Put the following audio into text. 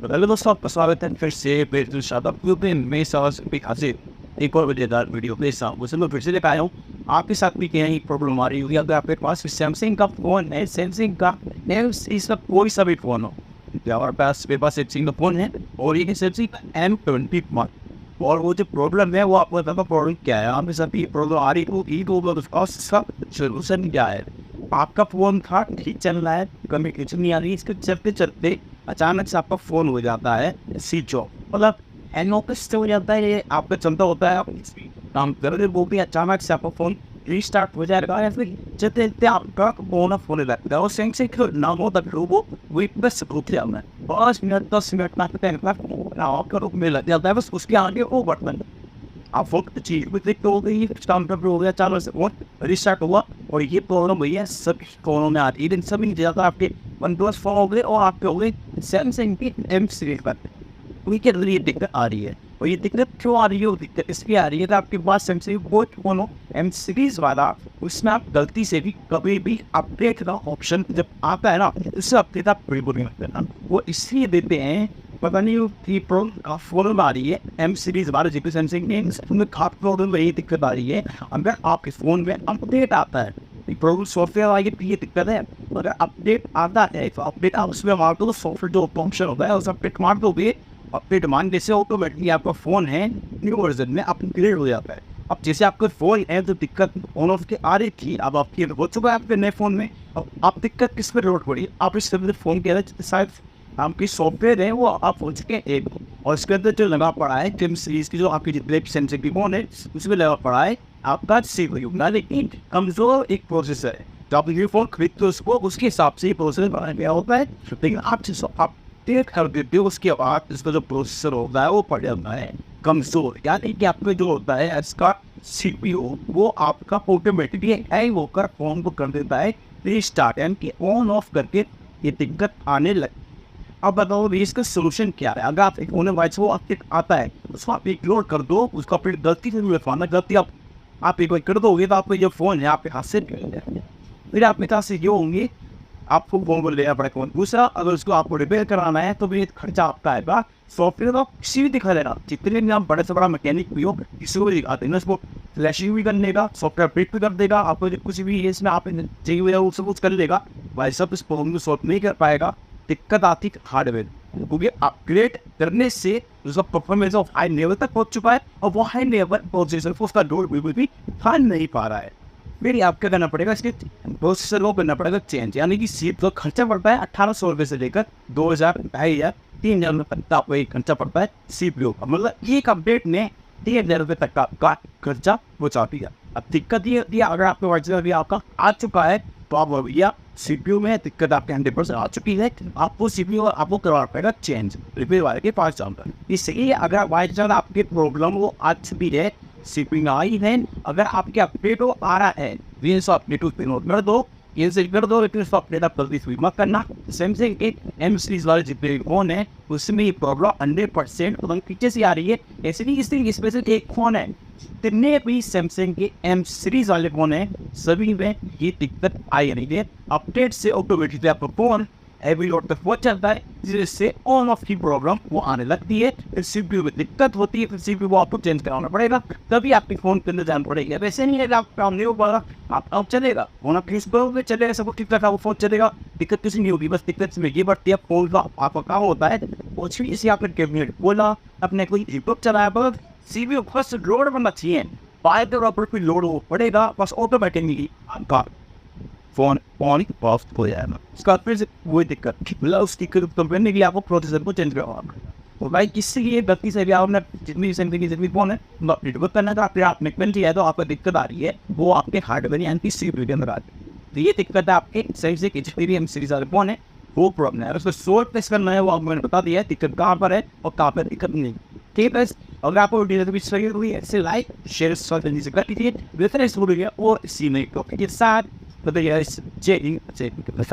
Hello दोस्तों, आपका स्वागत है फिर से मेरे शादाब में खासे एक और मजेदार वीडियो के साथ मैं फिर से लेकर आया हूँ। आपके साथ भी कहीं प्रॉब्लम आ रही होगी, अगर आपके पास सैमसंग का फ़ोन है, सैमसंग का इसका कोई सा भी फ़ोन हो, हमारे पास मेरे पास सैमसंग का फ़ोन है और ये सैमसंग का M21 और वो जो प्रॉब्लम है वो आपको बताता प्रॉब्लम क्या है। आपके साथ ये प्रॉब्लम आ रही होगी तो उसका सोल्यूशन क्या है। आपका फ़ोन था ठीक चल रहा है, कम्युनिकेशन नहीं आ रही, इसके चलते चलते अचानक से आपका फ़ोन हो जाता है स्विच ऑफ, मतलब हैंग ऑफ हो जाता है। ये आपका चलता होता है, आप काम कर रहे वो भी अचानक से आपका फ़ोन रीस्टार्ट हो जाएगा या फिर चलते चलते आपका फ़ोन ऑफ होने लगता है और सैमसंग नाम होता है वो बस रुक जाना है, 5 मिनट 10 मिनट आपका रुक में लग जाता है, बस उसके आगे वो बटन आप वक्त चीज भी देखते हो गई, स्टार्ट हो गया, चालू से फोन रिस्टार्ट हुआ और ये प्रॉब्लम भैया सभी फोनों में आती है। इन सभी ज़्यादा आपके वन प्लस फोन हो गए और आपके हो गए सैमसंग की M सीरीज पर उनके लिए दिक्कत आ रही है। और ये दिक्कत क्यों आ रही है? वो दिक्कत इसलिए आ रही है कि आपके पास सैमसंग वो फोन हो M सीरीज वाला, उसमें आप गलती से भी कभी भी अपडेट का ऑप्शन जब आता है ना, उससे अपडेट आप बिल्कुल नहीं करना। वो इसलिए देते हैं, पता नहीं वो प्रो का प्रॉब्लम आ रही है M सीरीज वाले जी सैमसंग में, उनमें खास प्रॉब्लम यही दिक्कत आ रही है। अगर आपके फ़ोन में अपडेट आता है प्रॉब्लम सॉफ्टवेयर वाली ये दिक्कत है, अगर अपडेट आता है तो अपडेट आप उसमें मार दो, सॉफ्टवेयर जो फंक्शन होता है उस अपडेट मार दोगे, अपडेट मारने से ऑटोमेटिकली आपका फ़ोन है न्यू वर्जन में अपग्रेड हो जाता है। अब जैसे आपका फ़ोन है तो दिक्कत ऑन ऑफ के आ रही थी, अब आपकी हो चुका है आपके नए फ़ोन में, अब आप दिक्कत किस पर रोड पड़ी, आप इस फ़ोन के अंदर शायद आपकी सॉफ्टवेयर है वो आप हो चुके हैं एक, और इसके अंदर जो लगा पड़ा है M सीरीज की जो आपकी जितने सैमसंग की फोन है उसमें लगा पड़ा है आपका CPU, लेकिन कमजोर एक प्रोसेसर है। तो आप ये फोन खरीदते हो उसको उसके हिसाब से ही प्रोसेसर बनाया गया होता है, लेकिन आप अपडेट कर देते हो उसके बाद इसका जो प्रोसेसर होता है वो पड़ जाता है कमजोर, यानी कि आपका जो होता है इसका CPU वो आपका ऑटोमेटिकली हैंग होकर फोन को कर देता है रीस्टार्ट, यानी कि ऑन ऑफ करके ये दिक्कत आने लगती। अब बताओ भी इसका सोल्यूशन क्या है। अगर आप एक फोन वाइस वो आपके आता है उसको आप इग्नोर कर दो, उसको अपनी गलती से भी रखवाना, गलती आप एक बार कर दोगे तो आपको जो फ़ोन है आपके हाथ से निकल जाएगा। फिर आपके पास से ये होंगे आपको फ़ोन को लेना पड़ेगा। दूसरा, अगर उसको आपको रिपेयर कराना है तो भी खर्चा आपका आएगा। सॉफ्टवेयर तो किसी भी दिखा देना, जितने भी आप बड़े से बड़ा मैकेनिक भी हो किसी को भी दिखा देना, उसको फ्लैशिंग भी कर देगा, सॉफ्टवेयर अपडेट भी कर देगा, आपको कुछ भी इसमें आप चाहिए हुआ वो सब कुछ कर लेगा। भाई सब इस प्रॉब्लम को सॉल्व नहीं कर पाएगा। दिक्कत आती हार्डवेयर, क्योंकि अपग्रेड करने से उसका परफॉर्मेंस ऑफ हाई लेवल तक पहुंच चुका है और वो हाई लेवल प्रोसेसर को उसका लोड बिल्कुल भी थान नहीं पा रहा है। फिर आपको करना पड़ेगा इसके प्रोसेसर को करना पड़ेगा चेंज, यानी कि सीप का खर्चा पड़ता है 1800 रुपये से लेकर 2000, 2500, 3000 रुपये तक आपको एक खर्चा पड़ता है CPU का, मतलब एक अपडेट ने 3000 रुपये तक का आपका खर्चा बचा दिया। अब दिक्कत ये होती है अगर आपके वर्जन अभी आपका आ चुका है तो आप भैया CPU में दिक्कत आपके 100% आ चुकी है, आपको CPU आपको करवाना पड़ेगा चेंज रिपेयर वाले के पास जाकर। इसलिए अगर बाई चांस आपकी प्रॉब्लम वो आज भी है CPU में आई है, अगर आपके अपडेट वो आ रहा है तो अपडेट उस पर नोट कर दो, ये से कर दो, लेकिन उसको अपडेट आप जल्दी से मत करना। सैमसंग के M सीरीज वाले जितने फोन है उसमें ये प्रॉब्लम 100% पीछे से आ रही है। ऐसे नहीं इस वजह से एक फ़ोन है, जितने भी सैमसंग के M सीरीज वाले फ़ोन हैं सभी में ये दिक्कत आई रही है। अपडेट से ऑटोमेटिकली आपका फ़ोन हैवी लोड तक पहुंच जाता है, जिससे ऑन ऑफ की प्रॉब्लम वो आने लगती है, फिर CPU में दिक्कत होती है, फिर CPU आपको चेंज कराना पड़ेगा, तभी आपके फ़ोन के अंदर जाना पड़ेगा। वैसे नहीं है आप काम नहीं हो पा रहा, आप चलेगा फोन, आप प्लीज पे चलेगा, सब ठीक ठाक वो फ़ोन चलेगा, दिक्कत किसी नहीं होगी। बस दिक्कत में ये बढ़ती है फ़ोन का आपका काम होता है कुछ भी, इसे आपने कैबिनेट बोला, अपने कोई लैपटॉप चलाया, पर CPU फर्स्ट लोड बनना चाहिए, बाय द रबर कोई लोड हो पड़ेगा, बस ऑटोमेटिकली आपका फ़ोन ऑन ऑफ हो जाएगा। इसका फिर से वही दिक्कत, मतलब उस दिक्कत को करने के लिए आपको प्रोसेसर को चेंज करवाना पड़ेगा। तो भाई किसी की गलती से भी आपने जितनी सैमसंग की जितनी फ़ोन है अपडेट करना था, फिर आपने पेंटी है तो आपको दिक्कत आ रही है वो आपके हार्डवेयर यानी कि CPU के अंदर आ रही है। तो ये दिक्कत है आपके सैमसंग के जितने भी M सीरीज वाले फ़ोन है वो प्रॉब्लम है। उसको सोल्व कैसे करना है वो आपको मैंने बता दिया है, दिक्कत कहाँ पर है और कहाँ पर दिक्कत नहीं। ठीक है, अगर आपको वीडियो सही हुई ऐसे लाइक शेयर जल्दी से कर दीजिए। बेहतर इस वीडियो और इसी नई टॉपिक के साथ बताइए जय हिंद जय भारत।